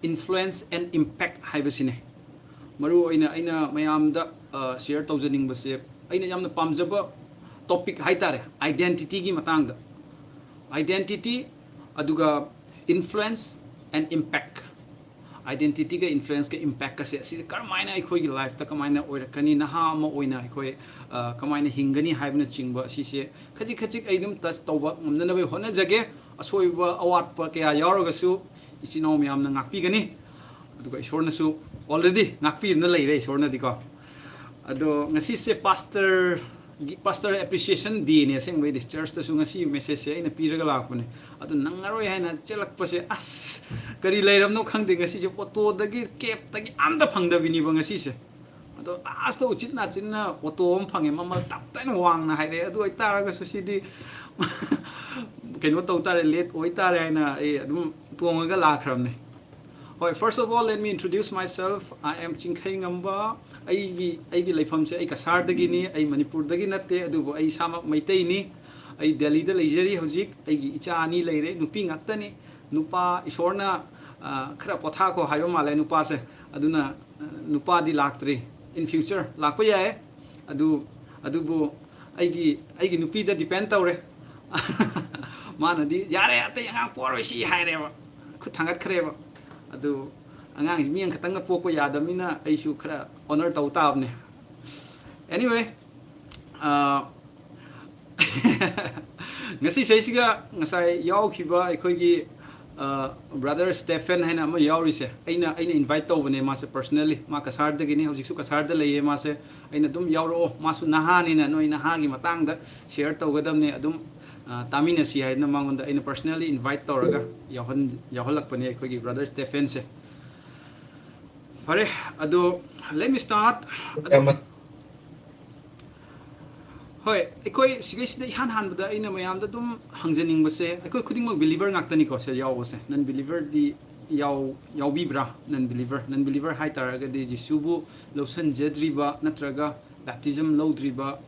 influence and impact haibasine maru aina mayamda share tawjaning base aina yamna pamjaba topic haitare identity gi matangda identity aduga influence and impact identity ga influence ga impact ka se si karmaina eikhoi gi life ta kamaina oirakani naha ma oina eikhoi kamaina hingani haibna chingba si se khaji khaji aidum tas tawba ngamna bai hona jage asoiba awat pa kya yaroga su isino myam na ngakpi gani aduga ishorna su already ngakpi na leire ishorna diko ado ngasi se pastor appreciation day ne sing way this church ta su ngasi message se ina piraga lakpune ado nangaroi haina chelak pa se as kari leiram no khangde ngasi je photo dagi cap dagi amda phangda bini ba ngasi se ado as to uchit na chinna photo om phange mama tap tan wang na haire ado itaraga su sidi keno to tare late oi tare haina adum tuonga lakramne. Right, first of all, let me introduce myself. I am Chingkhai Ngamba. Aigi leifam se ai kasar dagi ni, ai Manipur dagi natte, adubo ai sama maitai ni, ai Delhi da leijeri hojik, aigi icha ani leire, nupi ngakta ni, nupa isorna khara potha ko hayo male nupa se, aduna nupa di laktri. In future, lakpa yae, adubo aigi nupi da depend tawre. Mana di yare ate yang por si haire ba, khut thangat khre ba. Adu angang miang katang na poko yadamina ay su khara honor taw tab ne. Anyway, ngasi siga ngasai yaw khiba eikhoi gi brother Stephen haina ma yaw ri se aina invite taw bane ma se personally ma kasar da gini hojik su kasar da leye ma se aina dum yaw ro ma su naha ni na noi naha gi matang da share taw gadam ne adum taminasi haina mangonda aina personally invite tawraga yahol pani eikhoi gi brother Stephen se pare ado let me start hoi eikhoi sigai sida han bada aina mayam da dum hangjaning base eikhoi khuding mak believer ngaktani ko se yaw base non believer di yaw bibra non believer hai taraga di jisubu losan jedriba natraga baptism lodriba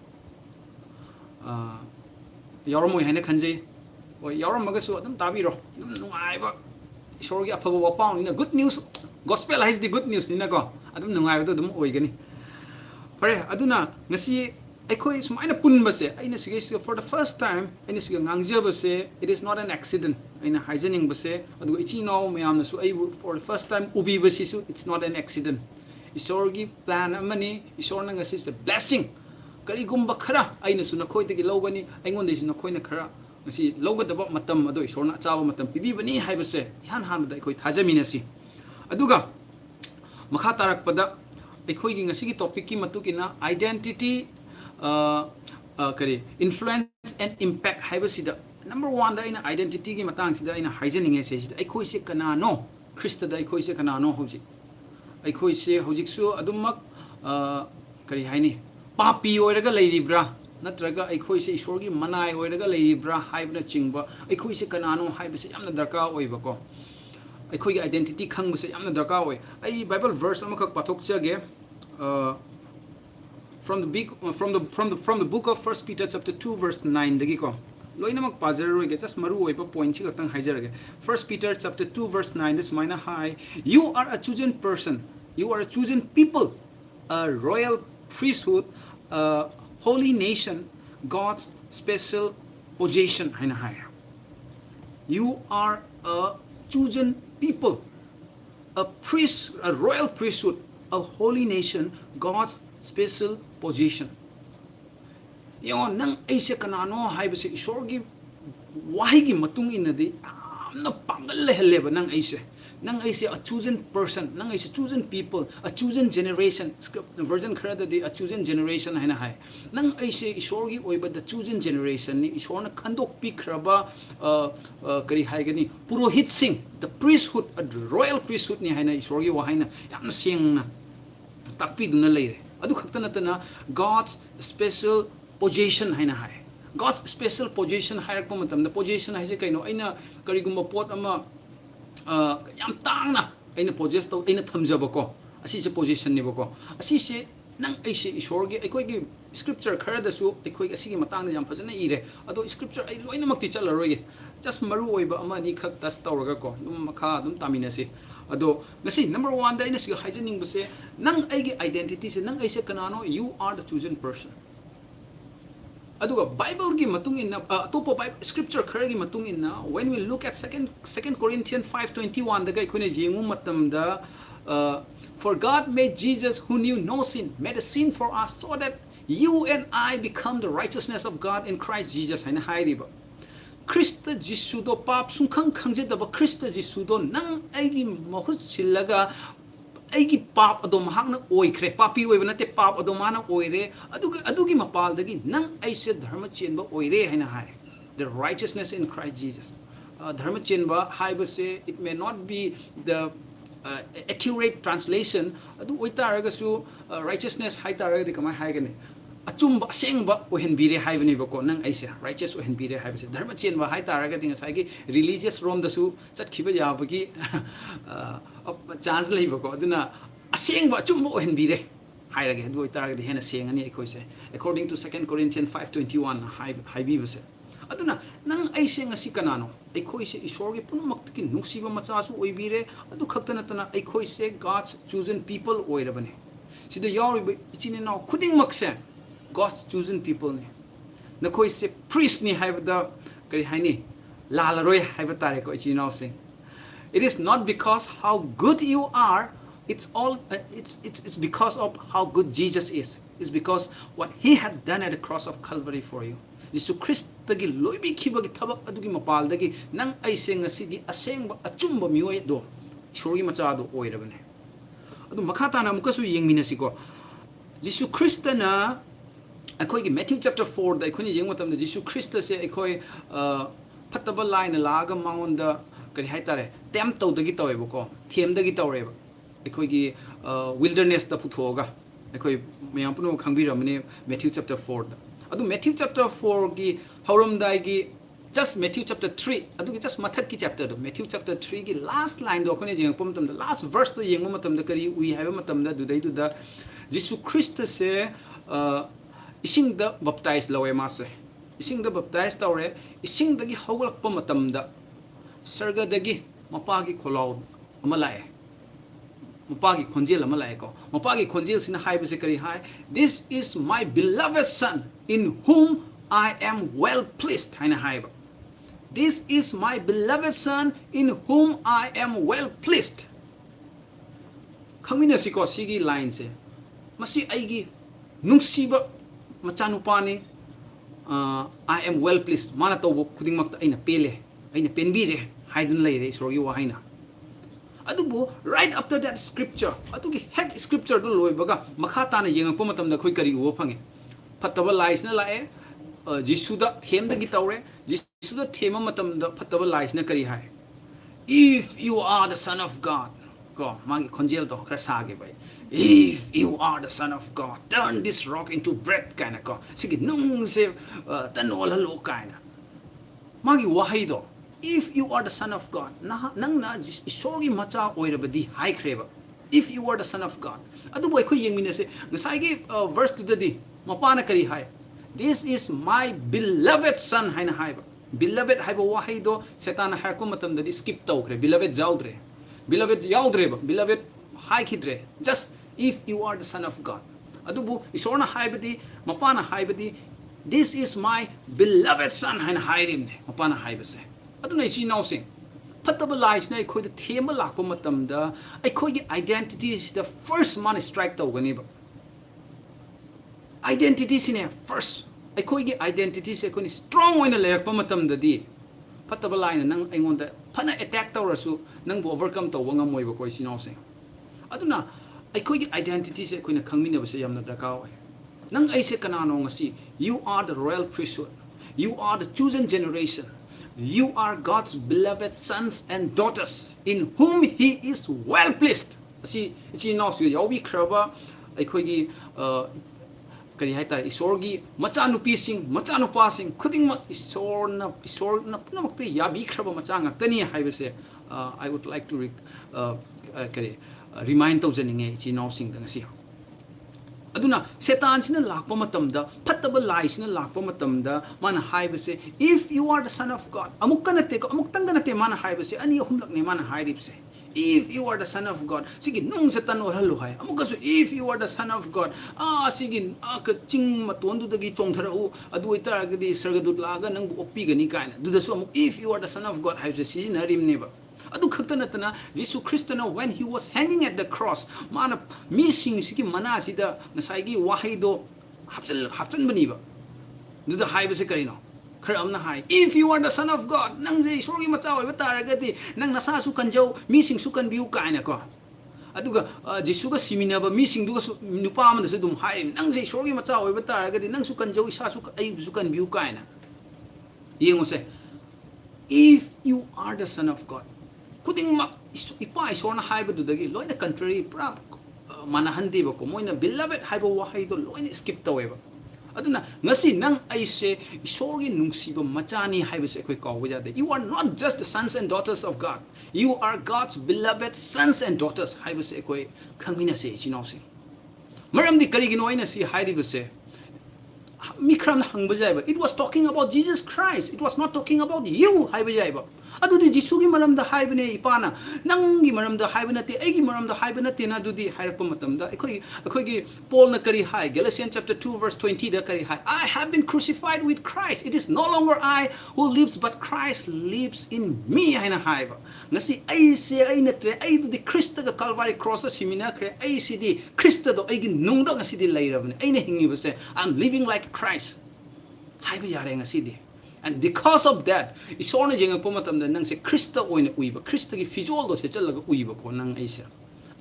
yaurmoi haina khanjai oi yauramaga su adum tabiro dum nungai ba isor gi afaba wapang ni good news gospel is the good news ni na ko adum nungai ba dum oigani pare aduna ngasi eikhoi sumaina punba se aina sige for the first time aina sige ngangjaba se it is not an accident aina hygienic ba se adu ichi no mayam na su ai for the first time ubi ba si su it's not an accident isor gi plan amani isor na ngasi se blessing karigumba khara aina su nakhoi dagi logani aingonde su nakhoi na khara ngasi logadaba matam ado isorna achawa matam pibibani haibase ihan da eikhoi thajaminasi aduga makha tarak pada eikhoi gi ngasi gi topic ki matukina identity kari influence and impact haibasida number 1 da ina identity gi matang sida ina haijaninge se sida eikhoi se kanano Khrista da eikhoi se kanano hoji eikhoi se hojik su adumak kari haini papi oiraga leiribra natraga eikhoi se ishor gi manai oiraga leiribra haibna chingba eikhoi se kanano haibase yamna darka oiba ko eikhoi gi identity khangbase yamna darka oi ai bible verse amakak pathok chage from the book of 1 Peter chapter 2 verse 9 dagi ko loinamak pajaroi ge just maru oiba point chi gatang haijarage 1 Peter chapter 2 verse 9 this mina high you are a chosen person you are a chosen people a royal priesthood, holy nation, God's special possession. You are a chosen people, a royal priesthood, a holy nation, God's special possession. Yo nang aise kanano haibase isorgi wahigi matung inadi amna pangal lehele ba nang aise a chosen person nang aise chosen people a chosen generation script version khara da a chosen generation haina hai nang aise isorgi oiba the chosen generation ni isorna khandok pikraba kari haigani purohit sing the priesthood a royal priesthood ni haina isorgi wa haina yamna sengna takpi duna leire adu khakta natana God's special possession haina hai God's special possession hairakpa matam the possession haise kaino aina karigumba pot ama yam tangna aina possess to aina thamjaba ko asi se position ni bako asi se nang aise ishor ge ekoi gi scripture khara da su ekoi asi gi matang da yam phajana ire ado scripture ai loina mak ti chalaroi ge just maru oiba ama ni khak tas tawraga ko dum makha dum taminasi ado ngasi number 1 da ina si haijaning base nang aigi identity se nang aise kanano you are the chosen person aduga bible gi matung in topo scripture khar gi matung in when we look at second Corinthians 5:21 da gai khone jingu matam da for God made Jesus who knew no sin made a sin for us so that you and I become the righteousness of God in Christ Jesus haina hairiba Khrista Jisudo pap sungkhang khangjadaba Khrista Jisudo nang aigi mahut sillaga aigi pap ado mahakna oikhre papi oiba nate pap ado mana oire adugi mapal dagi nang aise dharma chenba oire haina hai the righteousness in Christ Jesus dharma chenba haiba se it may not be the accurate translation adu oitaraga su righteousness haitaraga di kamai haigani achumba asengba ohenbire haibani bako nang aise righteous ohenbire haibase dharma chenba haitaraga di ngasai gi religious rom da su chatkhiba yabagi chance lei bako aduna asengba achumba ohenbire hairage adu oitaraga di hena sengani ekhoi se according to 2 Corinthians 5:21 haibi base aduna nang aise ngasi kanano eikhoi se isor gi punumak ki nusiba macha su oibire adu khaktana tana eikhoi se God's chosen people oirabane sida yawi ichine na khuding makse God's chosen people ne nakhoi se priest ni haibada kari haini lalaroi haibatare ko ichine se it is not because how good you are it's because of how good Jesus is it's because what he had done at the cross of Calvary for you Jesus Christ tagi loibi khibagi thabak adugi mapal dagi nang aise ngasi di asengba achumba mioi do ishori macha do oirabane adu makhata na mukasu yengminasi ko Jesus Christ na akhoi gi Matthew chapter 4 da akhoi yeng matam da Jesus Christ se akhoi phataba line laga maun da kari haitare tem to dagi taweba ko them dagi tawreba akhoi gi wilderness da puthoga akhoi mayam puno khangbiramne Matthew chapter 4 da adu Matthew chapter 4 gi hauram dai gi just Matthew chapter 3 adu gi just mathak ki chapter do Matthew chapter 3 gi last line do akhoi jeng pom tam da last verse do yeng matam da kari we have matam da dudai du da Jesus Christ se ising da baptize lawe mase ising da baptize tawre ising da gi hawlak pa matam da sarga da gi mapagi kholaw amalae mapagi khonjel amalae ko mapagi khonjel sina haiba se kari hai this is my beloved son in whom I am well pleased haina haiba this is my beloved son in whom I am well pleased khangminasi ko sigi line se masi aigi nungsiba machanupani I am well pleased mana tawbo khuding makta aina pele aina penbire haidun leire isrogi wa haina adubu right after that scripture adugi heck scripture do loibaga makhata na yengakpa matam da khoi kari uwa phange phattaba lies na lae jisuda them da gi tawre jisuda thema matam da phattaba lies na kari hai if you are the son of God ko magi khonjel to khra sage bai if you are the son of God turn this rock into bread kind of ko sige nung se tanol halo kind magi wahi do if you are the son of God nang na isogi macha oirabadi hai khreba if you are the son of God adu boy khoi yengmine se ngasai gi verse to the mapana kari hai this is my beloved son haina haiba beloved haiba wahi do setan har ko matam da skip tawkre beloved jaudre beloved yaudre beloved hai khidre just if you are the son of God adubu isorna haibadi mapana haibadi this is my beloved son haina hairim mapana haibase aduna isi nausing phattaba lies na akhoi da thema lakpa matam da akhoi gi identity is the first man strike tawgani ba identity sine first akhoi gi identity se akhoi strong oina lerakpa matam da di phattaba line nang aingon da phana attack tawrasu nang bo overcome tawwa ngamoi ba koi si nausing aduna akhoi gi identity se akhoi na khangmina ba se yamna dakaw nang aise kanano ngasi you are the royal priesthood you are the chosen generation you are God's beloved sons and daughters in whom he is well pleased asi ichi no su yawi khraba akhoi gi kari hai ta isor gi macha nupi sing macha nupa sing khuding ma isor na punamak te yabi khraba macha ngaktani haibase I would like to kari remind tawjaninge ichi no sing dang si aduna setan sina lakpa matamda phattaba lai sina lakpa matamda mana haibase if you are the son of God amukka nate ko amuktang nate mana haibase ani ahumlak ne mana hairipse if you are the son of God sige nung sa tanol halu hai amukasu if you are the son of God sige ka ching maton du dagi chongtharau adu ita gadi sargadut laga nang oppi gani kaina du dasu amuk if you are the son of God hai je si narim neba adu khakta natana Jesus Christ na when he was hanging at the cross mana missing sigi mana sida nasai gi wahai do hapsan bani ba du da hai ba se karino khar amna hai if you are the son of God nang je sorgi macha oi ba taragati nang nasa su kanjau missing su kan biu kaina ko aduga jisu ga simina ba missing du ga nupa man su dum hai nang je sorgi macha oi ba taragati nang su kanjau isa su ai su kan biu kaina yengo se if you are the son of God kuding mak ipa isor na haiba du dagi loina contrary pra manahandi ba ko moina beloved haiba wahai do loina skip tawe ba aduna ngasi nang aise isorgi nungsiba machani haiba se khoi kaw ja de you are not just the sons and daughters of God you are God's beloved sons and daughters haiba se khoi khangminasi chinose maram di kari gino ina si hairi ba se mikram hangba jaiba it was talking about Jesus Christ it was not talking about you haiba jaiba adudi jisugi maramda haibane ipana nangi maramda haibana te egi maramda haibana te na dudi hairpa matamda ekhoi gi Paul na kari hai Galatians chapter 2 verse 20 da kari hai I have been crucified with Christ it is no longer I who lives but Christ lives in me haina haiba ngasi ai se ai natre ai dudi Khrista ga Calvary cross simina kre ai sidi Khrista do ai gi nungda ngasi di lairabane ai na hingi base I'm living like Christ haiba yare ngasi di and because of that isona jenga pomatam da nang se Khrista oina uiba Khrista gi fijol do se chalaga uiba ko nang aisa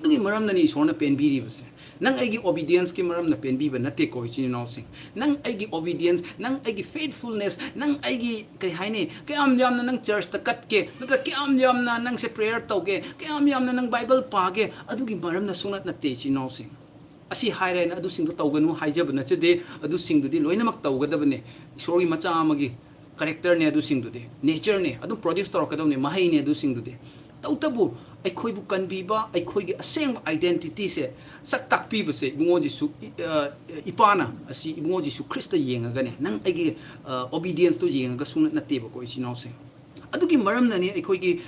dugi maram na ni isona penbiri base nang ai gi obedience ki maram na penbi ba nate ko chini no sing nang ai gi obedience nang ai gi faithfulness nang ai gi kai haine kayam yam na nang church ta kat ke natra kayam yam na nang se prayer taw ke kayam yam na nang bible pa ke adugi maram na sunat na te chini no sing asi haire na adu sing do tawganu haijaba na chede adu sing do di loina mak tawgadabane isori macha amagi character ne adu sing dude nature ne adu produce tor kadam ne mahai ne adu sing dude tautabu eikhoi bu kan bi ba eikhoi gi aseng identity se sak tak pi ba se bungo ji su ipana asi bungo ji su Khrista yenga ga ne nang ai obedience to yenga ga suna na te ba ko isinau se adu gi maram na ne eikhoi gi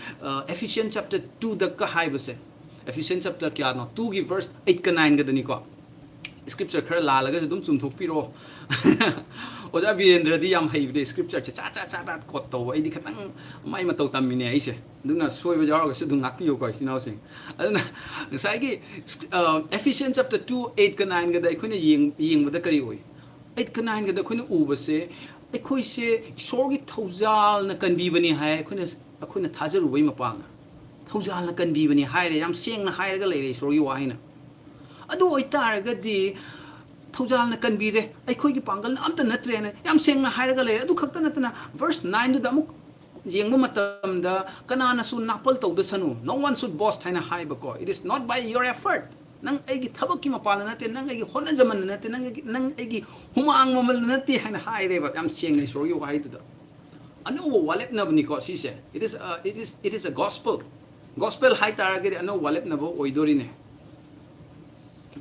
Ephesians chapter 2 da ka hai ba se Ephesians chapter kya no 2 gi verse 8 ka 9 ga dani ko scripture khara la la ga dum chum thok pi ro oja virendra di yam hai de scripture cha da kot to ai di khatang mai ma to tam mi ne ai se duna soi ba jar ga se du ngak pi yo ko sinau sing aduna sai gi Ephesians chapter 2 8 ka 9 ga da khoi ne yeng ba da kari oi 8 ka 9 ga da khoi ne u ba se ai khoi se sor gi thoujal na kan bi bani hai khoi na thajaru bai ma pang thoujal na kan bi bani hai re yam seng na hai ga le re sor gi wa hai na adu oi tar ga di thoujal na kan bi re ai khoi gi pangal na amta natre ne yam seng na hai ga le adu khakta natna verse 9 da amuk yengba matam da kanana su napal to da sanu no one should boast haina hai ba ko it is not by your effort nang ai gi thabak ki mapala na te nang ai gi hona jaman na te nang ai gi humang mamal na te haina hai re ba yam seng ne sor gi wa hai da anu wallet na bni ko si se it is a gospel hai tar ga anu wallet na bo oidori ne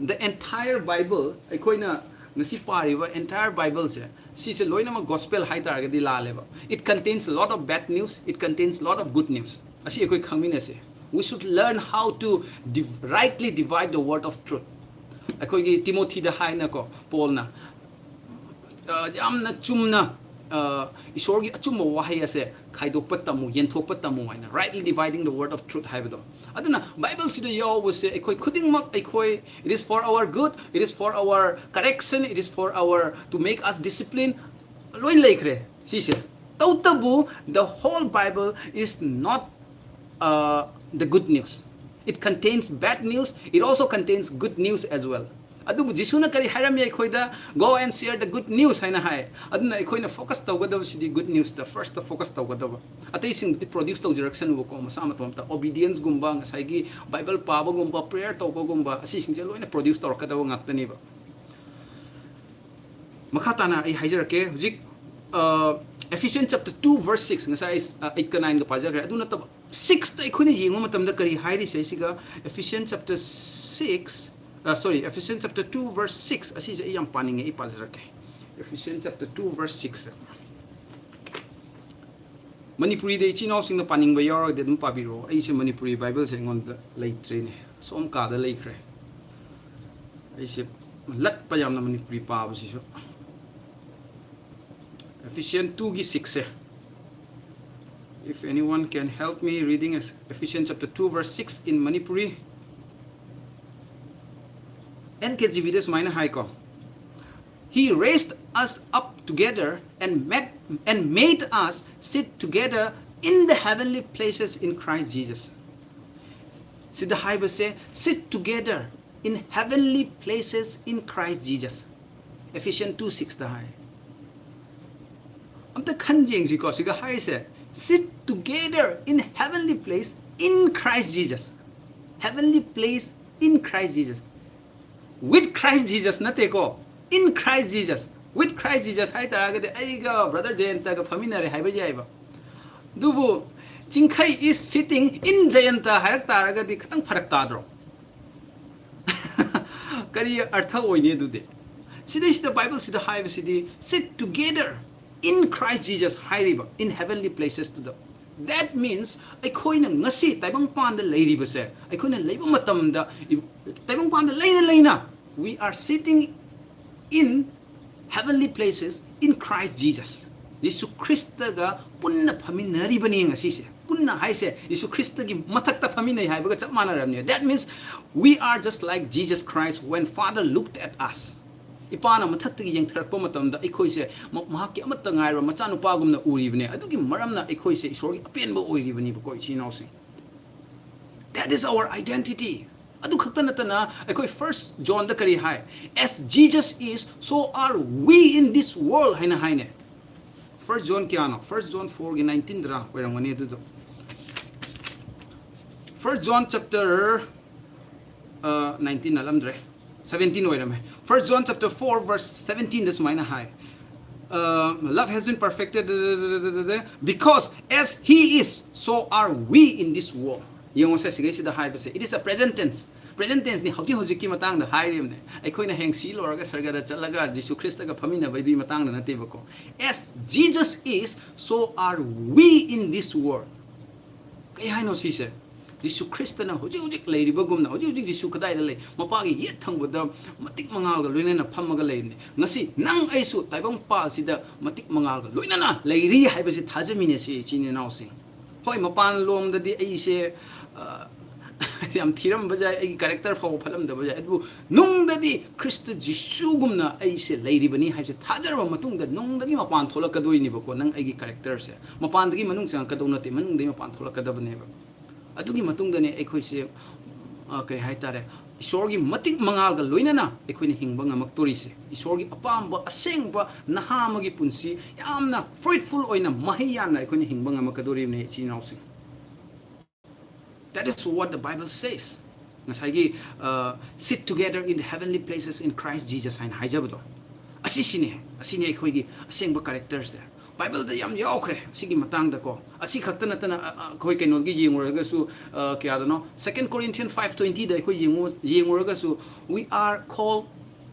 the entire Bible aikoina ngasi pari ba entire Bible se si se loina ma gospel hai tar ga di la le ba it contains a lot of bad news it contains a lot of good news asi akoi khangmina se we should learn how to rightly divide the word of truth akoi gi Timothy da hai na ko Paul na yamna chumna isor gi achum wahai ase khaidok patamu yenthok patamu aina rightly dividing the word of truth haibado aduna Bible sida yaw was say ekoi khuding mak ekoi it is for our good it is for our correction it is for our to make us discipline loin lekre si se tautabu the whole Bible is not the good news it contains bad news it also contains good news as well adu jisuna kari haram ya ekoi da go and share the good news haina hai aduna ekoi na focus tawgadab sidi good news the first the focus tawgadab atai sing ti produce taw direction wo ko masama tom ta obedience gumba ngasai gi Bible pa ba gumba prayer taw ba gumba asi sing je loina produce taw ka daw ngaktani ba makata na ai hajar ke hujik Ephesians chapter 2 verse 6 ngasai 8 ka 9 ga paja gra aduna ta 6 ta ekoi ne yengo matam da kari hairi sai siga Ephesians chapter 6 Ephesians chapter 2 verse 6 asi sa iyang paning nga ipalsarake Ephesians chapter 2 verse 6 Manipuri de chino sing na paning ba yor de dum pabiro ai se Manipuri Bible se ngon da lei tre ne som ka da lei khre ai se lat pa yam na Manipuri pa ba si so Ephesians 2 gi 6 se if anyone can help me reading Ephesians chapter 2 verse 6 in Manipuri NKJV des maina hai ko He raised us up together and made us sit together in the heavenly places in Christ Jesus. See the haiba say, sit together in heavenly places in Christ Jesus. Ephesians 2:6 the high. Am the kanjing si ko siga high say, sit together in heavenly place in Christ Jesus. Heavenly place in Christ Jesus. With Christ Jesus nate ko. In Christ Jesus, with Christ Jesus, hai taragade aiga brother Jayanta ka famina re haiba jaiba. Dubu Chingkai is sitting in Jayanta harak taragade katang farak tadro. Kari artha oine dude. Sida the Bible sida haiba sidi sit together in Christ Jesus hairiba in heavenly places to the. That means eikhoi na ngasi taibang panda leiriba se. Eikhoi na leiba matamda taibang panda leina. We are sitting in heavenly places in Christ Jesus. Yesu Khrista ga punna phaminari bani ngasi se. Punna hai se Yesu Khrista gi mathakta phaminai hai baga chap manaram ne. That means we are just like Jesus Christ when Father looked at us. Ipana mathakta gi yengtharakpa matamda eikhoi se mahaki amatta ngaira machanupa gumna uribne. Adugi maramna eikhoi se isor gi apenba oiribani ba ko ichinaw se. That is our identity. Adu khakta natana eikhoi 1 John da kari hai as Jesus is so are we in this world haina haine 1 John kiano 1 John 4:19 dra oirangani du 1 John chapter 19 alamdre 17 oirame 1 John chapter 4 verse 17 this maina hai love has been perfected because as he is so are we in this world. Yung sa sige si the high it is a present tense ni hauti hauti ki matang da high rim ne eikhoi na heng si lor ga sarga da chalaga Jesus Christ ga phamina bai di matang na nate ba ko as Jesus is so are we in this world kai hai no si se Jesus Christ na hauti hauti lei ri ba gum na hauti hauti Jesus kadai da lei mapa gi yet thang ba da matik mangal ga loina na pham ga lei ne ngasi nang ai su taibang pa si da matik mangal ga loina na lei ri hai ba si thajami ne si chi ne naw si hoi mapan lom da di ai se am thiram bajai ai character faw phalam da bajai adu nung da di Christ Jisu gumna ai se leiri bani hai se thajarwa matung da nung da gi mapan thola ka doi ni ba ko nang ai gi character se mapan da gi manung sang ka dona te manung da mapan thola ka da bane ba adu gi matung da ne ai khoi se kai hai tare isor gi matik mangal ga loina na ai khoi ni hingba ngamak tori se isor gi apam ba aseng ba naha ma gi punsi yamna fruitful oina mahiya na ai khoi ni hingba ngamak ka dori ne chi nau se. That is what the Bible says. Nasagi sit together in the heavenly places in Christ Jesus hain haijabdo. Asini eikhoi gi asengba characters there. Bible da yam yaukre sigi matang da ko. Asi khakta natana khoi kainol gi yenguraga su kya da no 2 Corinthians 5:20 da khoi yenguraga su we are called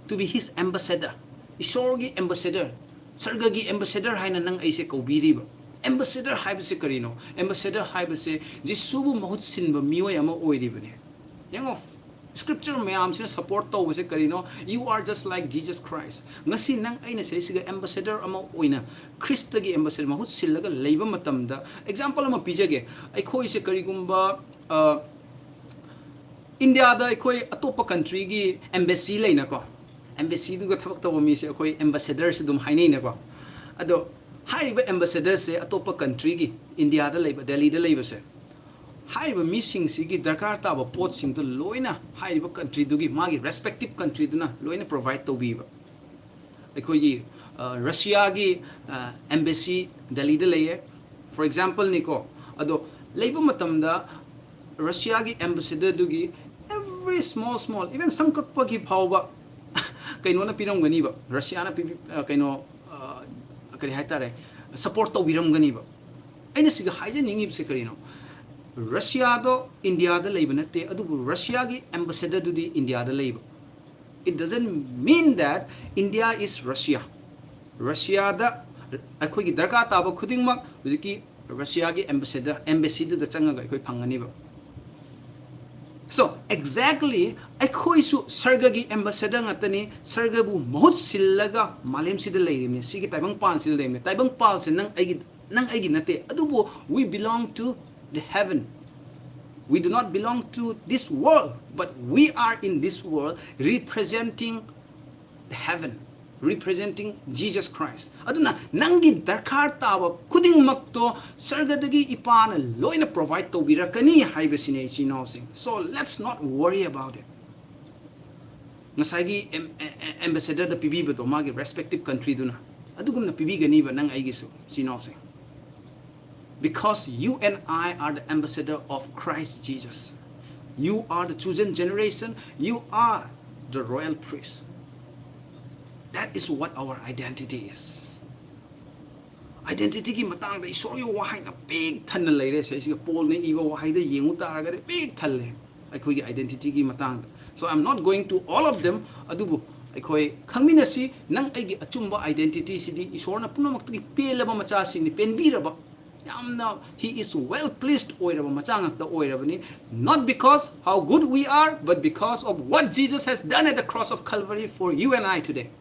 to be his ambassador. Isor gi ambassador. Sarga gi ambassador haina nang aise kaubiri ba. Ambassador haibase karino ambassador haibase jisubu mahut sinba mioi ama oiribane yango scripture mayam sina support to base karino you are just like Jesus Christ ngasi nang aina se siga ambassador ama oina Khrista gi ambassador mahut sillaga leiba matamda example ama pijage eikhoi se karigumba India da eikhoi atopa country gi embassy leina ko embassy du ga thabak to mi se eikhoi ambassador se dum hainei na ko ado haiba ambassador se atopa country gi India da leiba Delhi da leiba se haiba missing si gi darkar ta ba pot sing to loina haiba country du gi magi respective country du na loina provide to bi ba ekhoi gi Russia gi embassy Delhi da leiye for example niko ado leiba matam da Russia gi ambassador du gi every small even sangkak pa gi phawba kaino na pinong gani ba Russia na kaino kari hai tare support to wiram gani ba aina siga haija ningi se karino Russia do India da leiba nate adu Russia gi ambassador du di India da leiba it doesn't mean that India is Russia da akhoi gi darka ta ba khuding mak ki Russia gi embassy du da changa ga eikhoi phangani ba. So exactly eikhoi su sarga gi ambassador ngatani sarga bu mahut sillaga malem sida leirimi sigi taibang pan sil leirimi taibang pal se nang aigi nate adubu we belong to the heaven. We do not belong to this world, but we are in this world representing the heaven, representing Jesus Christ. Aduna nangi darkar tawa kuding makto sargadagi ipana loina provide to birakani haibasine chinosing. So let's not worry about it. Nasagi ambassador the PB to magi respective country duna. Adugum na PB ganiba nang aigisu chinosing. Because you and I are the ambassador of Christ Jesus. You are the chosen generation. You are the royal priest. That is what our identity is. Identity ki matang da isori wahay na big tan na leire sa isi Paul ne iwa wahay da yengu taraga de big talle. Aikoi ki identity ki matang. So I'm not going to all of them. Adubu aikoi khangminasi nang aigi achumba identity sidi isor na puno makti pela ba macha sing ni penbira ba. He is well pleased not because how good we are, but because of what Jesus has done at the cross of Calvary for you and I today.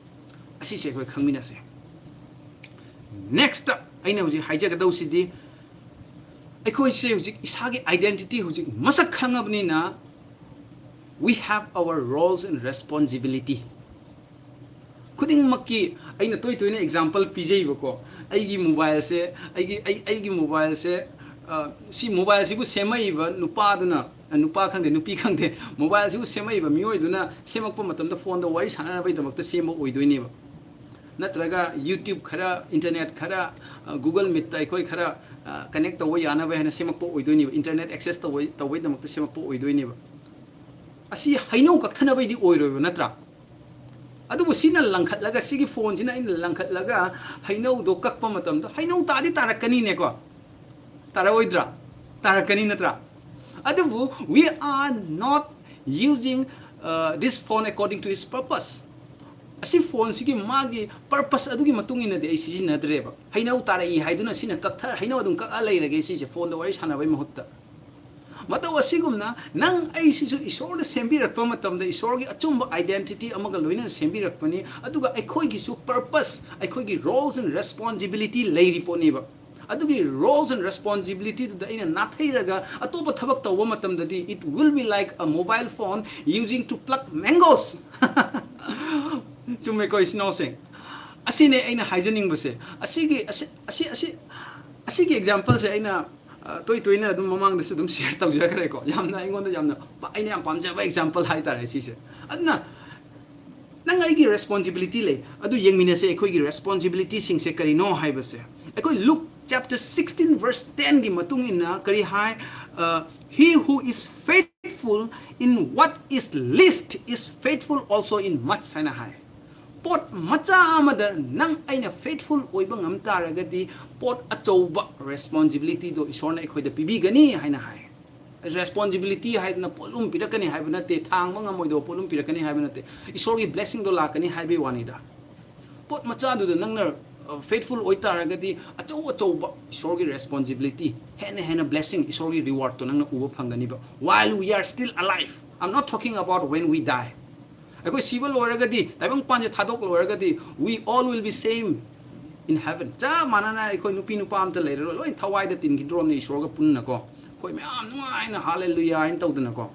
Next up, I know identity we have our roles and responsibility. Kuding maki ay na toy na example PJ ko. Aigi mobile se aigi mobile se si mobile si bu semai ba nupa duna nupa khangde nupi khangde mobile si bu semai ba mioi duna semakpa matam da phone da wari sana bai damak ta sema oidoi ba natraga YouTube khara internet khara Google Meet tai koi khara connect tawai yana ba hena semakpa oidoi ba internet access tawai damak ta semakpa oidoi ba asi haino kakthana bai di oiroi ba natra adubu sina langkhatlaga sigi phone sina in langkhatlaga hainau do kakpa matamda hainau tadi tarakani ne ko taraoidra tarakani natra adubu we are not using this phone according to its purpose. Asi phone sigi magi purpose adugi matungina de isi na dreba hainau tarai haiduna sina kakthar hainau adum ka alai rage si phone da wari sana bai mahutta mataw asigumna nang ay sisu isor da sembirakpa matamda isor gi achumba identity amaga loina sembirakpani aduga eikhoi gi su purpose eikhoi gi roles and responsibility leiri poniba adugi roles and responsibility da ina nathairaga atopa thabak tawba matamda di it will be like a mobile phone using to pluck mangoes chumme ko isno sing asine aina haijaning base asigi example se aina toy na dum mamang da su dum share taw jara kare ko yamna ingon da yamna aina yam pamja ba example hai tare si se adna nang ai gi responsibility le adu yengmina se ekoi gi responsibility sing se kari no hai ba se ekoi Luke chapter 16 verse 10 gi matung ina kari hai he who is faithful in what is least is faithful also in much sana hai pot macha amada nang aina faithful oiba ngam taragadi pot achouba responsibility do isorna ekhoi da pibi gani haina hai responsibility haidna polum pirakani haibna te thang ma ngamoi do polum pirakani haibna te isori blessing do lakani haibe wanida pot macha do nang na faithful oi taragadi achouba isori responsibility hena blessing isori reward to nang na uba phangani ba while we are still alive. I'm not talking about when we die. Ekoi siba loiragadi taibang panje thadok loiragadi we all will be same in heaven. Ja manana ekoi nupi nupa amta leiro loi thawai da tin gidrom ne isor ga punna ko koi me am nuai na hallelujah in tawdana ko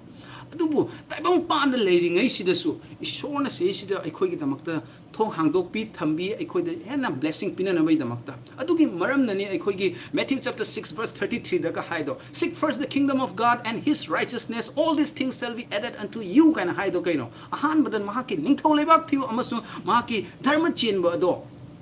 adubu taibang pan da leiringai sida su isor na se sida ekoi gi damakta thong hangdok pi thambi ekoi da hena blessing pinana bai damakta adugi maram nani ekoi gi Matthew chapter 6 verse 33 da ka haido seek first the kingdom of God and his righteousness all these things shall be added unto you kana haido kaino ahan badan mahaki ningthau lebak thiu amasu mahaki dharma chenba do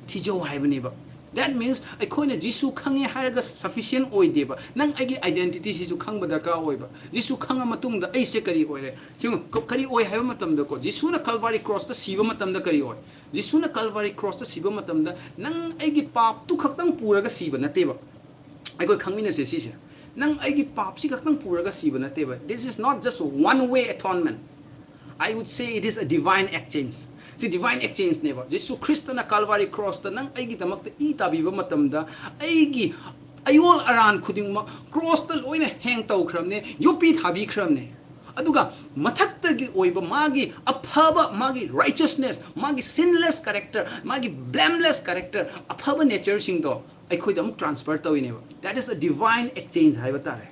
thijo haibani ba. That means aikoina Jisu khange haraga sufficient oideba nang agi identity sisu khangba darka oiba Jisu khanga matungda ai se kari oire chung kari oi haiba matamda ko Jisu na Calvary cross ta siba matamda kari oi Jisu na Calvary cross ta siba matamda nang agi pap tu khaktang puraga siba nateba aiko khangmina se sise nang agi pap si khaktang puraga siba nateba. This is not just one way atonement. I would say it is a divine exchange. Si divine exchange neba Jisu Khrista na Calvary cross ta nang aigi tamakta itabiba matamda aigi ayol aran khuding ma cross ta loina hang taw khramne yopi thabi khramne aduga mathakta gi oiba magi aphaba magi righteousness magi sinless character magi blameless character aphaba nature sing do aikhoi dam transfer tawine that is a divine exchange haiba tare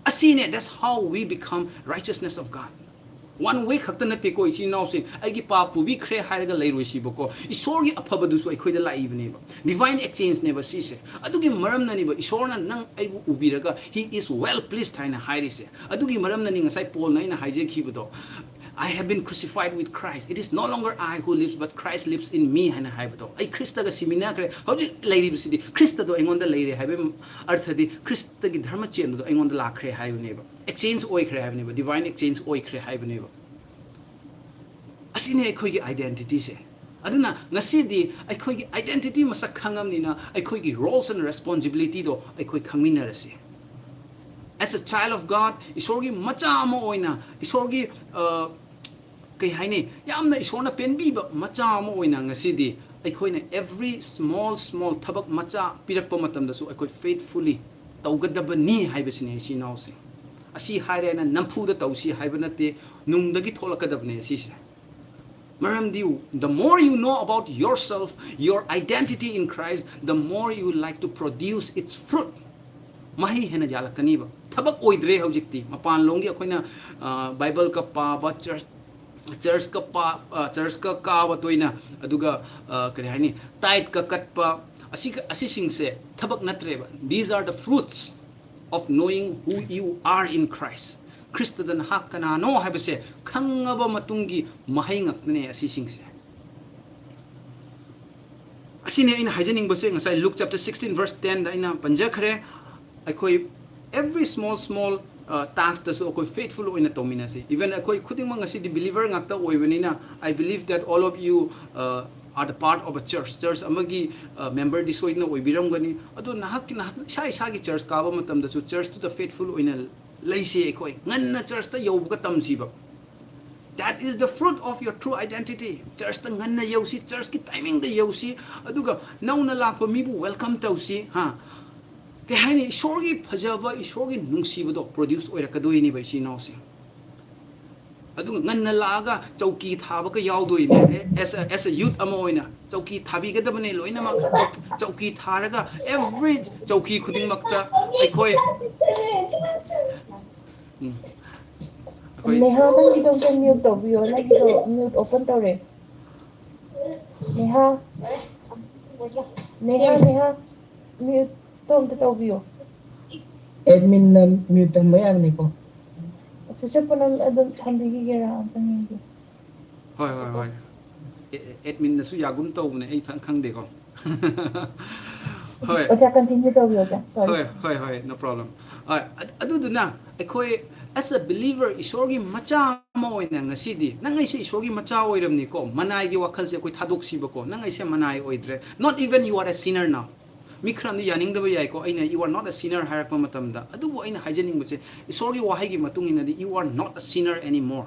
asine that's how we become righteousness of God one way khakta nate ko ichi naw se aigi pa pu bi khre hairaga leiroi si bako isor gi aphaba du su aikhoi da lai bne ba divine exchange ne ba si se adugi maram na ni ba isor na nang aibu ubiraga he is well pleased haina hairi se adugi maram na ni ngasai Paul na ina haije khibudo I have been crucified with Christ. It is no longer I who lives, but Christ lives in me. Haina haibato. Ai Khrista ga simina kre. Hoji leiri bisidi. Khrista do engonda leiri haibe artha di Khrista gi dharma chen do engonda la kre haibe neba. Exchange oi kre haibe neba. Divine exchange oi kre haibe neba. Asine aikhoi gi identity se. Aduna ngasidi aikhoi gi identity masak khangam nina aikhoi gi roles and responsibility do aikhoi khangminarase. As a child of God, isorgi macha ama oina, isorgi kai haini yamna isona penbiba macha ama oina ngasidi aikhoina every small thabak macha pirakpa matamda su aikoi faithfully tawgadabani haibasine si nause asi hairena nampu da tawsi haibanate nungdagi tholakadabne si se maramdi the more you know about yourself your identity in Christ the more you like to produce its fruit mahi hena jalakaniba thabak oidre hojikti mapan longi akoina Bible ka pa ba church ka ka wa toina aduga kare hani tight ka kat pa asi sing se thabak natreba these are the fruits of knowing who you are in Christ Khrista dan ha Kanano habase khangaba matungi mahai ngakne asi sing se asine ina haijening bose ngasai Luke chapter 16 verse 10 da ina panja khare aikhoi every small task that so faithful oina tominasi even akoi khuding mang asi the believer ngakta oibanina I believe that all of you are the part of a church amagi member disoidna oibiramgani adu nahak sai gi church ka ba matam da su church to the faithful oina laise akoi nganna church ta yobuga tamsiba that is the fruit of your true identity church ta nganna yosi church ki timing da yosi aduga nauna lakpa mibu welcome tausi ha ke haini isorgi phajaba isorgi nungsibodo produce oirakadoi ni bai si nause adu nganna laga chauki thaba ka yaudoi ni as a youth ama oina chauki thabi ga dabane loina ma chauki tharaga every chauki khuding makta aikhoi Neha nang gidong kan mute to bio na gido mute open to re Neha mute tom to bio admin na mute ang bayang ni ko. Sasa po nang adon sambigi gira ang tangi. Hoi. Admin na su yagum to ne ai khang de ko. Hoi. Oja continue to bio ja. Sorry. Hoi, no problem. Adu na aikhoi as a believer isorgi macha ma oina ngasidi nangai se isorgi macha oiramni ko manai gi wakhal se koi thadok siba ko nangai se manai oidre not even you are a sinner now mikram ni yaning da yai ko aina you are not a sinner harakpa matamda adubu aina haijening buse isorgi wahai gi matungina di you are not a sinner anymore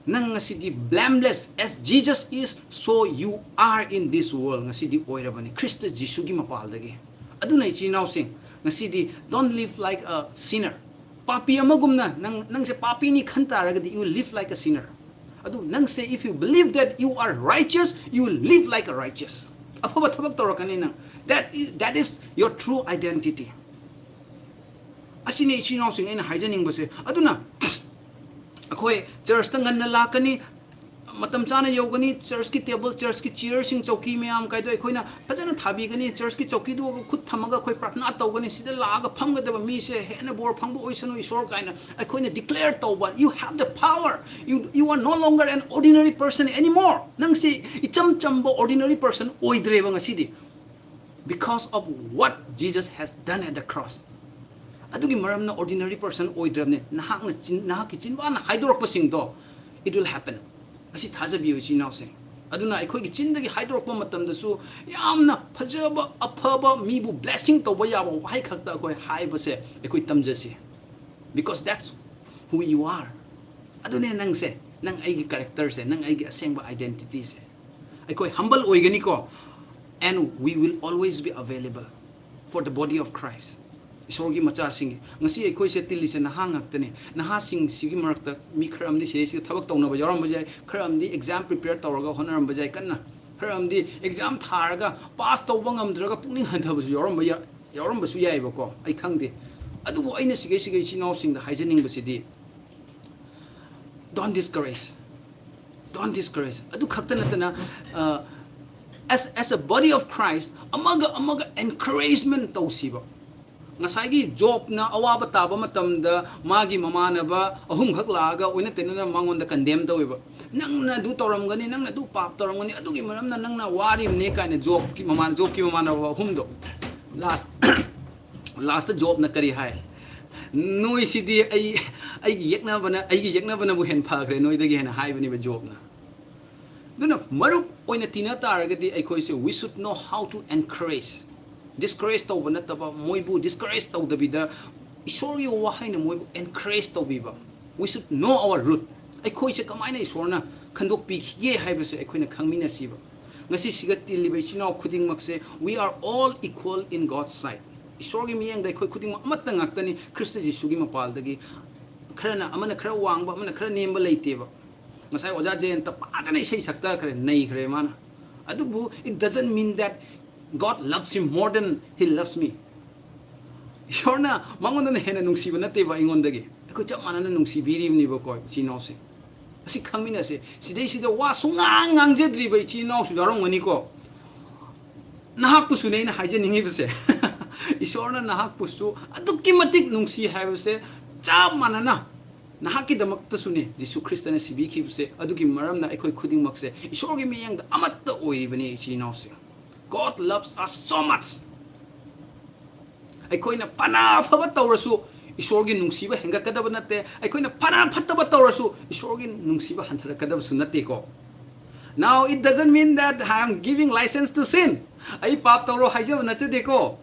nang ngasidi blameless as Jesus is so you are in this world ngasidi oirabani Khrista Jisu gi mapal dagi aduna ichi now sing ngasidi don't live like a sinner papi amagumna nang se papi ni khanta ragadi you live like a sinner adu nang se if you believe that you are righteous you will live like a righteous afaba thabak torakani nang that is your true identity asine ichi no sing ina haijening bose aduna akhoi church ta nganna lakani matam chana yogani church ki table church ki chair sing chauki mayam kai do ekhoina phajana thabi gani church ki chauki do khut thamaga khoi pratna tawgani sida laga phangga deba mi se hena bor phangbu oisanu isor kaina ekhoina declare tawba you have the power you are no longer an ordinary person anymore nang si icham chambo ordinary person oidreba ngasidi because of what Jesus has done at the cross adugi maramna ordinary person oidrebne nahak ki chinba na haidorok pasing do it will happen asi thajabiyo chi now se aduna ekhoi gi chindagi haidorok matam da su yamna phajaba aphaba mibu blessing to ba yaba wai khakta khoi haiba se ekhoi tamjasi because that's who you are adune nang se nang aigi character se nang aigi asengba identity se ekhoi humble oigani ko and we will always be available for the body of Christ. Isorgi macha singi ngasi eikhoi se tili se naha ngaktane naha sing sigi marakta mi kharamdi se se thabak tawna ba yaram bajai kharamdi exam prepare tawraga honaram bajai kanna kharamdi exam tharaga pass tawba ngamdraga pukning hanthaba su yaram ba su yai ba ko ai khangde adubu aina sige chinaw sing da haijening ba sidi don't discourage adu khakta natana as a body of Christ amaga encouragement tawsiba ngasagi job na awaba taba matamda magi mamanaba ahum khak laga oina tenana mangonda condemn taweba nangna du toramgani nangna du pap toramgani adugi maramna nangna wari ne kaina job ki mamana humdo last job na kari hai noi sidi ai yekna bana bu hen phagre noi dagi hen hai bani ba job na duna marup oina tina taragati aikhoi se we should know how to encourage discourage tawba nataba moibu discourage tawdabida isori wahaina moibu encourage tawbiba we should know our root aikhoi se kamaina isorna khandok pi ye haibase aikhoina khangminasi ba ngasi sigati libai chinaw khuding makse we are all equal in God's sight isorgi miyang dai khoi khuding amata ngaktani Khrista Jisugi mapaldagi kharana amana khara wangba amana khara nemba leiteba ngasai oja jen ta pajana sei sakta khare nei khare mana adubu it doesn't mean that God loves him more than he loves me. Ishorna mangonda na hena nungsiba nate ba ingondagi. Ako chap manana nungsibiri ni ba ko chinaw se. Asi khangmina se sidai sida wa sungang angjedri ba chinaw su darong mani ko. Nahak pu sunai na haje ningi ba se. Ishorna nahak pu su adukki matik nungsi hai ba se chap manana nahak ki damak ta sune Jisu Khrista na sibi ki ba se aduki maram na aikoi khuding mak se ishorgi miyang da amat ta oi bani chinaw se. God loves us so much. Aikhoina pana phaba tawrasu isorgi nungsiba hengakadaba nate aikhoina pana phattaba tawrasu isorgi nungsiba hantarakadaba su nate ko. Now it doesn't mean that I am giving license to sin. Ai pap tawro haijaba nachade ko.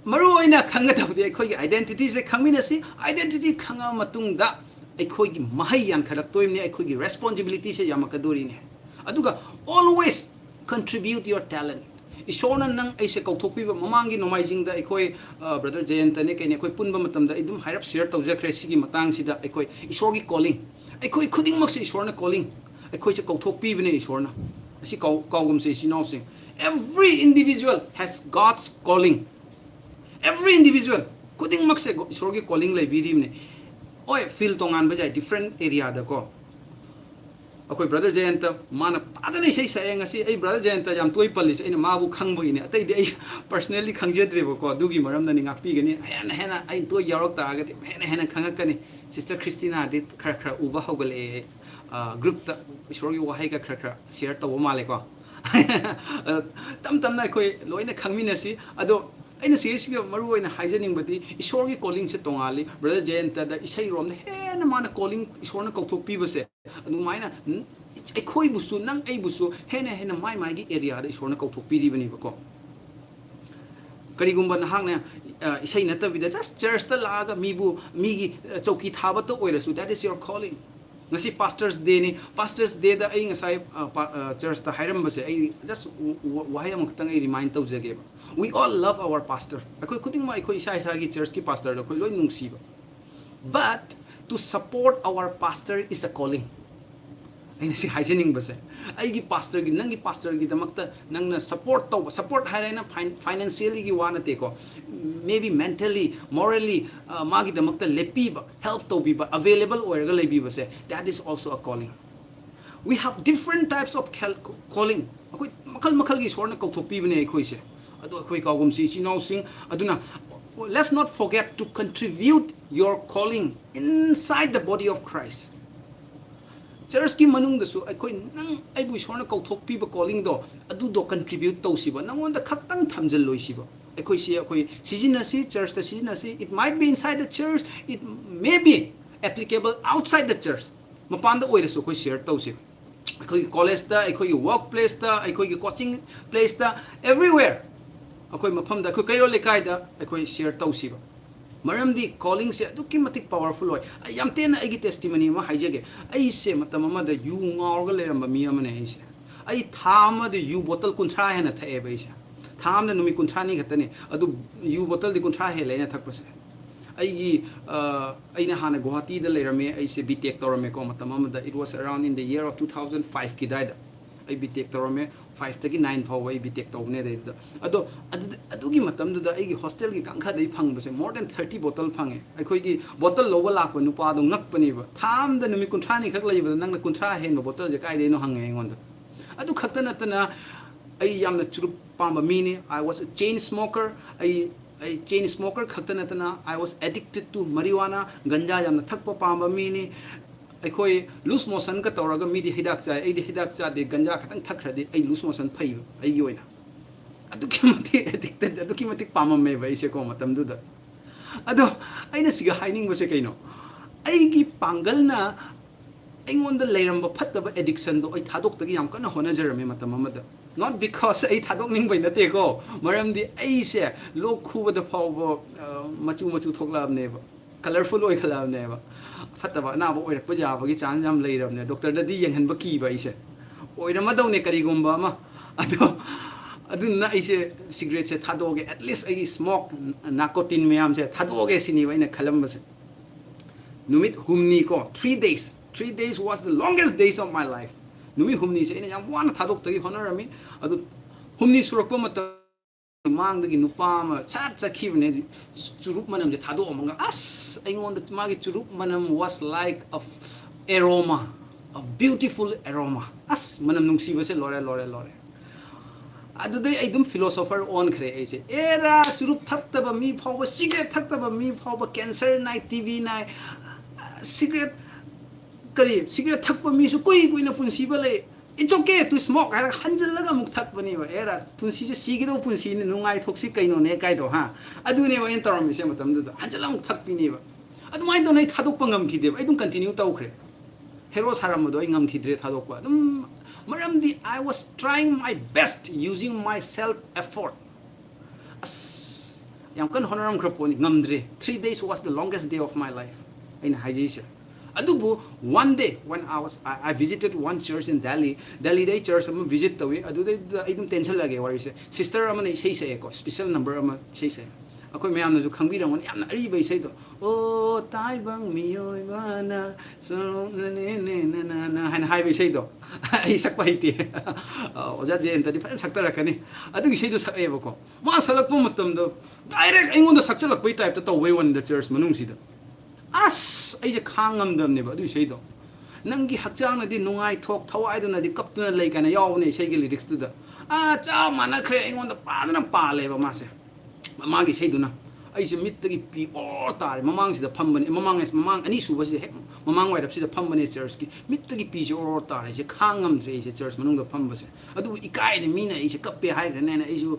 Maru oina khangadabdi aikhoi identity se khangminasi identity khanga matungda aikhoi gi mahai yan khalak toimne aikhoi gi responsibility se yamakadori ne. Aduga always contribute your talent. Ishona nang ay se kauthokpi ba mamangi nomaijing da aikoi brother Jayanta ne kaine aikoi punba matamda idum hairap share tawjakre sigi matang sida aikoi isorgi calling aikoi khuding mak se isorna calling aikoi se kauthokpi bne isorna asi kaugum se sinau sing every individual has God's calling. Every individual khuding mak se isorgi calling lai biri ne oi feel tongan ba jai different area da ko akoi brother Jayanta mana padane sei sayang asi ai brother Jayanta jam toy palis ina mabu khangbo ine atai de ai personally khangjedre ba ko dugi maram na ni ngakpi gani hena ai toy yarok ta ga hena khangakani sister Christina de khara uba hogale group ta ishorgi wahai ka khara share to male ko tam na koi loina khangminasi ado aina seriously maru oina haijening bati isorgi calling se tongali brother Jayanta da isai rom hena mana calling isorna kauthokpi base adu maina eikhoi busu nang ai busu hena mai gi area da isorna kauthokpi ri bani bako karigumba na hangna isai nata bida just church ta laga migi chauki thaba to oirasu that is your calling ngasi pastors day ni pastors day da ai ngasai church ta hairam base ai just wahayam khutang ai remind tau jage we all love our pastor akoi khuding ma akoi isa gi church ki pastor da koi loi nungsi ba but to support our pastor is a calling aina si haijening base ai gi pastor gi nangi pastor gi damakta nangna support hairaina financially gi wana te ko maybe mentally morally magi damakta lepi ba help to be available or ga lebi base that is also a calling. We have different types of calling akoi makal gi sorna kauthokpi bane akoi se adu akoi kaugum si sinau sing aduna let's not forget to contribute your calling inside the body of Christ. Church ki manung da su aikoi nang ai bu sorna kauthokpi ba calling do adu do contribute to siba nangon da khaktang thamjal loi siba aikoi si akoi sijinasi church ta sijinasi it might be inside the church it may be applicable outside the church mapan da oira su koi share to si aikoi college ta aikoi workplace ta aikoi coaching place ta everywhere akoi mafam da akoi kairo lekai da aikoi share to siba maramdi calling se aduki matik powerful hoy ayam tena agi testimony ma haijege ai se matamama da yu ngaur ga leramba mi amane ai se ai thama de yu bottle kunthra hena thae bai se tham na numi kunthani khatani adu yu bottle di kunthra he leina thakpase aigi aina hana Guwahati da leirame ai se BTech torame ko matam amada it was around in the year of 2005 ki daida ai BTech torame 5 tagi 9 phaw ai BTech tawne de ado adugi matam da ai hostel gi kangkha dei phang base more than 30 bottle phange ai khoi gi bottle lowa lak pa nupa dong nak pani ba tham da numi kunthra ni khak lei ba nang na kunthra hen bottle je kai de no hange ngon da adu khakta natana ai yamna churup pamba mini I was a chain smoker I chain smoker khakta natana I was addicted to marijuana ganja yamna thakpa pamba mini eikhoi loose motion ka tawraga mi di hidak chai ai di hidak cha de ganja khatang thakradi ai loose motion phai ai gi oina adu ki mati addicted adu ki mati pama me ba ise ko matam du da ado aina siga haining ba se kaino ai gi pangal na aingonda leiramba phattaba addiction do ai thadok tagi yam kana hona jarame matam amada not because ai thadok ning bai nate ko maram di ai se lok khuba da phawbo machu machu thoklab ne ba colorful oi khalab ne ba phattaba na ba oirak pa jaba gi chance yam leiram ne doctor da di yenghan ba ki ba ise oirama daw ne kari gomba ma ado aduna ise cigarette se thadoge at least ai smoke nicotine mayam se thadoge sini ba ina khalam ba se numit humni ko 3 days 3 days was the longest days of my life numi humni se ina yam wana thadok tagi honorami adu humni surakpa mata mang dagi nupa ma chat chakhibne churup manam je thado manga as aingon da magi churup manam was like a aroma a beautiful aroma as manam nungsi ba se lore adu dei ai dum philosopher on khre ai se era churup thakta ba mi phawa cigarette thakta ba mi phawa cancer nai tv nai cigarette kari cigarette thakpa mi su koi na punsi ba le it's okay to smoke ha hanjal laga muk thak bani ba era punsi je sigi do punsi ni nungai thoksi kaino ne kai do ha adu ne wa enter mi se matam da hanjal muk thak pi ni ba adu mai do nei thadok pangam ki de ai dum continue taw khre hero saram do ai ngam khidre thadok pa dum maram di I was trying my best using my self effort as yam kan honoram kraponi ngamdre 3 days was the longest day of my life in haijisha adubu one day when I visited one church in Delhi day church am visit tawi adu dei idum tension lage wari se sister amane sei sei ko special number am sei sei akoi mayam na ju khangbi ram yamna ari bai sei do o tai bang miyoi bana so ne na han hai bai sei do ai sak pai ti oja je enta di fan sak tara kani adu gi sei do sak e ba ko ma salak pu matam do direct aingon da sak chalak pai type ta to we one the church manung si da as ai je khangam dam ne ba du sei do nangi hakchang na di nungai thok thawai do na di kap tu na lei kana yaw ne sei gi lyrics tu da a cha mana khre aingon da pa na pa le ba ma se ma gi sei do na ai se mit gi pi or tar mamang si da pham ban mamang ani su ba si mamang wai da si da pham ban church ki mit gi pi si or tar ai se khangam re se church manung da pham ba se adu ikai ne mi na ai se kap pe hai ne na ai su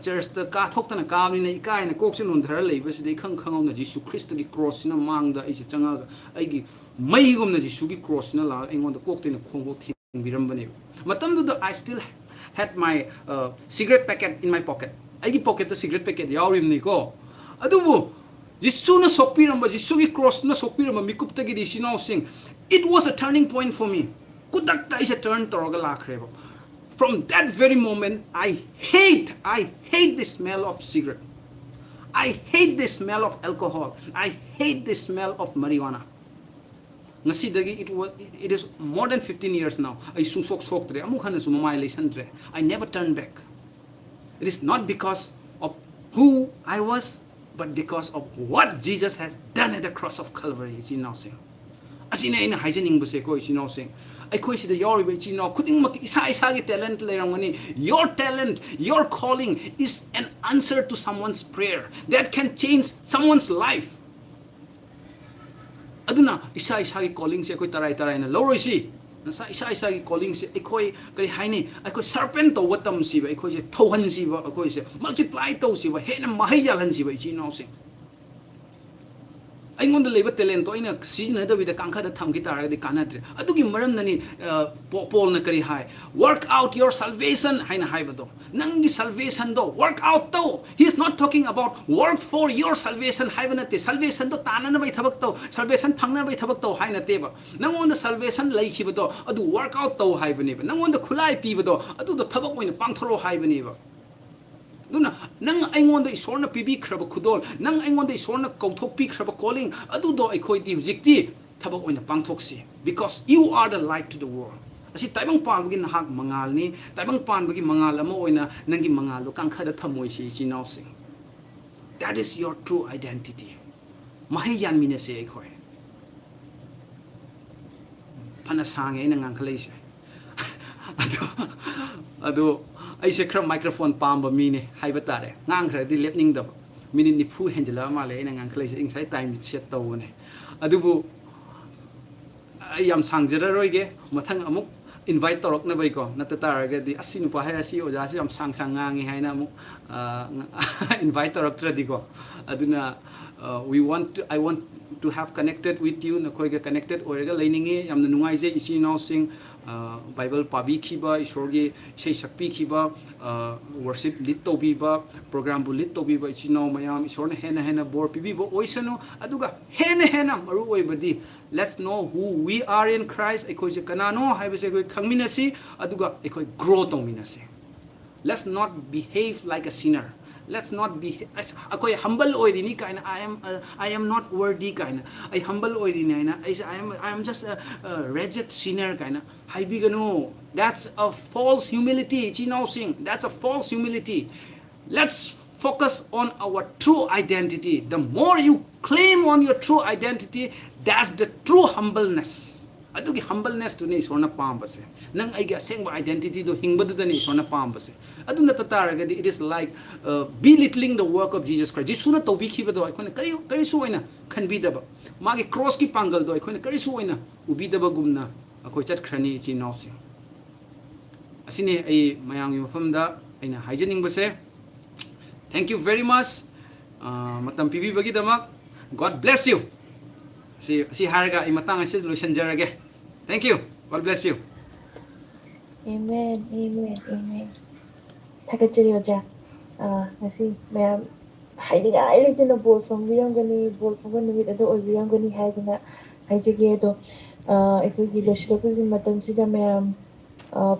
church ta ka thok ta na ka ni ne ikai na kok se nun thar lei ba si dei khang khang na jisu Khrista gi cross na mang da ai se changa ai gi mai gum na jisu gi cross na la ai ngon da kok te na khong bo thing biram ba ne matam du I still had my cigarette packet in my pocket ai gi pocket ta cigarette packet yawrim ni ko adubu jisu na sokpiramba jisu gi cross na sokpiramba mikup tagi di sinau sing it was a turning point for me kudak ta is a turn toroga lakreba from that very moment I hate the smell of cigarette I hate the smell of alcohol I hate the smell of marijuana ngasi dagi it is more than 15 years now I sung sok sok tre amu khana sumamai lesson tre I never turn back it is not because of who I was but because of what Jesus has done at the cross of Calvary. Is now saying, asina ina haijaning buse ko is now saying, I ko isi the yori be now kuting mak isa gi talent lerangani. Your talent, your calling is an answer to someone's prayer that can change someone's life. Aduna isa gi calling se ko tarai na loroi si. Nasa isa gi calling se eikhoi kari haini eikhoi serpent to watam si ba eikhoi se thohan si ba eikhoi se multiply to si ba hena mahayalan si ba chi no se aingon da leba talent to ina season da with the kankha da tham ki tar da kanadre adugi maram nani pol na kari hai work out your salvation haina haiba do nangi salvation do work out to he is not talking about work for your salvation haiba na te salvation do tanana bai thabak to salvation phangna bai thabak to haina te ba nangon da salvation lai khiba do adu work out to haiba ne ba nangon da khulai pi ba do adu do thabak oina pangthoro haiba ne ba duna nang aingonda isorna pibi khraba khudol nang aingonda isorna kauthok pi khraba calling adu do eikhoi ti hujikti thabak oina pangthokse because you are the light to the world asi taibang pan bagi nahak mangal ni taibang pan bagi mangal ama oina nangi mangal lo kangkha da thamoi si chinau sing that is your true identity mahi yan mine se eikhoi pana sange ina ngangkhlei se ado aise khra microphone pamba mine haiba tare ngang khra di lepning da minute ni phu henjela ma le ina ngangkhlei se insai time set taw ne adubu ayam sangjara roige mathang amuk invite torok na bai ko nata taraga di asinu pa ha si oja si am sang ngangi haina amuk invite torok tra di ko aduna I want to have connected with you na khoi ga connected oirega leiningi yamna nungai je ichi now sing Bible pabi khiba isorgi sei sakpi khiba worship lit to biba program bu lit to biba ichi now mayam isorna hena bor pibi bo oisano aduga hena maru oibadi let's know who we are in Christ eikhoi je kanano haiba se koi khangminasi aduga eikhoi grow tongminasi let's not behave like a sinner let's not be akoi humble oirini kaina I am not worthy kaina I humble oirini na I am just a wretched sinner kaina haibigano that's a false humility chinau sing that's a false humility let's focus on our true identity the more you claim on your true identity that's the true humbleness adugi humbleness to ni sona pambase nang aiga sengba identity do hingbadu da ni sona pambase aduna tataragadi it is like belittling the work of Jesus Christ jisuna tobi khibado aikona kari su oina khanbidaba magi cross ki pangal do aikona kari su oina ubidaba gumna akoi chat khrani chi nausi asine ai mayang mafamda aina haijening base thank you very much matam pibi bagi damak God bless you si harga ai matang asi solution jarage thank you God bless you Amen. Thakachari oja. Ngasi mayam haidinga ailitena bol from wirangani bol from numit ado wirangani haidina haijege ado ekoi loshilakui matam sida mayam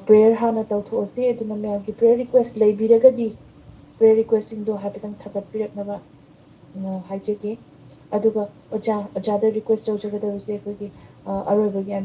prayer hana tawthoase aduna mayam ki prayer request leibiragadi prayer requesting do habatang thakatpiraknaba haijege aduga oja da request tawjagada use ekoi aroibagi